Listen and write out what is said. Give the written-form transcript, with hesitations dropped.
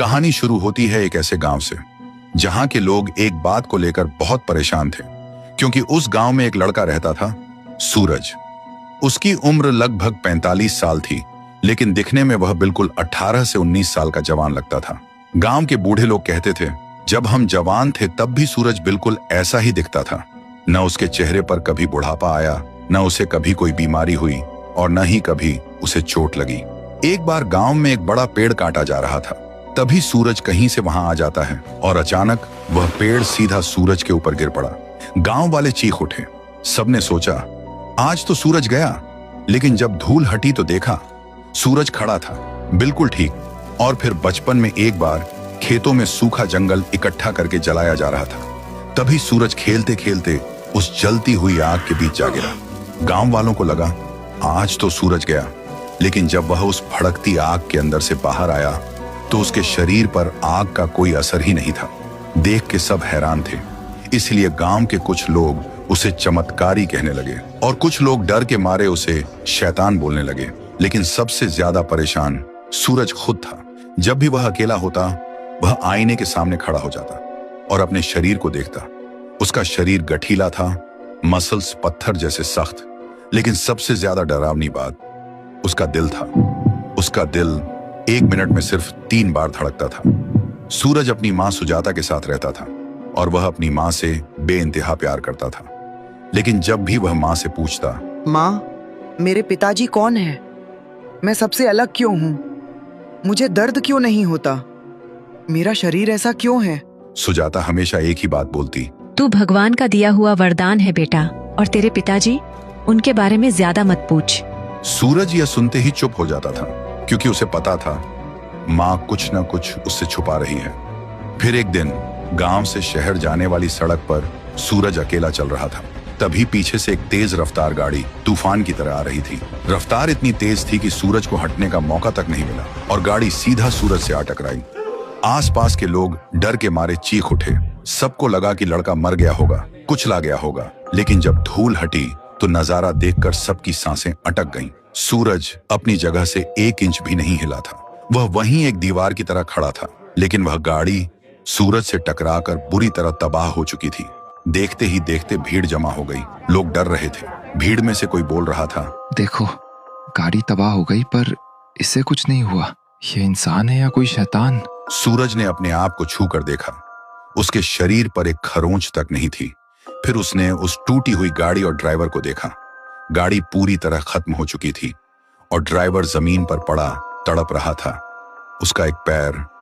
कहानी शुरू होती है एक ऐसे गांव से जहां के लोग एक बात को लेकर बहुत परेशान थे, क्योंकि उस गांव में एक लड़का रहता था, सूरज। उसकी उम्र लगभग 45 साल थी, लेकिन दिखने में वह बिल्कुल 18 से 19 साल का जवान लगता था। गांव के बूढ़े लोग कहते थे, जब हम जवान थे तब भी सूरज बिल्कुल ऐसा ही दिखता था। न उसके चेहरे पर कभी बुढ़ापा आया, न उसे कभी कोई बीमारी हुई और न ही कभी उसे चोट लगी। एक बार गांव में एक बड़ा पेड़ काटा जा रहा था। तभी सूरज कहीं से वहां आ जाता है और अचानक वह पेड़ सीधा सूरज के ऊपर गिर पड़ा। गांव वाले चीख उठे। सबने सोचा आज तो सूरज गया, लेकिन जब धूल हटी तो देखा सूरज खड़ा था, बिल्कुल ठीक। और फिर बचपन में एक बार खेतों में सूखा जंगल इकट्ठा करके जलाया जा रहा था, तभी सूरज खेलते खेलते उस जलती हुई आग के बीच जा गिरा। गांव वालों को लगा आज तो सूरज गया, लेकिन जब वह उस भड़कती आग के अंदर से बाहर आया तो उसके शरीर पर आग का कोई असर ही नहीं था। देख के सब हैरान थे, इसलिए गांव के कुछ लोग उसे चमत्कारी कहने लगे और कुछ लोग डर के मारे उसे शैतान बोलने लगे। लेकिन सबसे ज्यादा परेशान सूरज खुद था। जब भी वह अकेला होता, वह आईने के सामने खड़ा हो जाता और अपने शरीर को देखता। उसका शरीर गठीला था, मसल्स पत्थर जैसे सख्त, लेकिन सबसे ज्यादा डरावनी बात उसका दिल था। उसका दिल 1 मिनट में सिर्फ 3 बार धड़कता था। सूरज अपनी मां सुजाता के साथ रहता था और वह अपनी मां से बेइंतहा प्यार करता था। लेकिन जब भी वह मां से पूछता, माँ, मेरे पिताजी कौन है? मैं सबसे अलग क्यों हूँ? मुझे दर्द क्यों नहीं होता? मेरा शरीर ऐसा क्यों है? सुजाता हमेशा एक ही बात बोलती, तू भगवान का दिया हुआ वरदान है बेटा, और तेरे पिताजी, उनके बारे में ज्यादा मत पूछ। सूरज यह सुनते ही चुप हो जाता था, क्योंकि उसे पता था मां कुछ न कुछ उससे छुपा रही है। फिर एक दिन गांव से शहर जाने वाली सड़क पर सूरज अकेला चल रहा था। तभी पीछे से एक तेज रफ्तार गाड़ी तूफान की तरह आ रही थी। रफ्तार इतनी तेज थी कि सूरज को हटने का मौका तक नहीं मिला और गाड़ी सीधा सूरज से आ टकराई। आसपास के लोग डर के मारे चीख उठे। सबको लगा कि लड़का मर गया होगा, कुचला गया होगा। लेकिन जब धूल हटी तो नजारा देखकर सबकी सांसें अटक गईं। सूरज अपनी जगह से 1 इंच भी नहीं हिला था। वह वहीं एक दीवार की तरह खड़ा था, लेकिन वह गाड़ी सूरज से टकराकर बुरी तरह तबाह हो चुकी थी। देखते ही देखते भीड़ जमा हो गई। लोग डर रहे थे। भीड़ में से कोई बोल रहा था, देखो, गाड़ी तबाह हो गई पर इससे कुछ नहीं हुआ। ये इंसान है या कोई शैतान? सूरज ने अपने आप को छू कर देखा। उसके शरीर पर एक खरोंच तक नहीं थी। फिर उसने उस टूटी हुई गाड़ी और ड्राइवर को देखा। गाड़ी पूरी तरह खत्म हो चुकी थी और ड्राइवर जमीन पर पड़ा तड़प रहा था। उसका एक पैर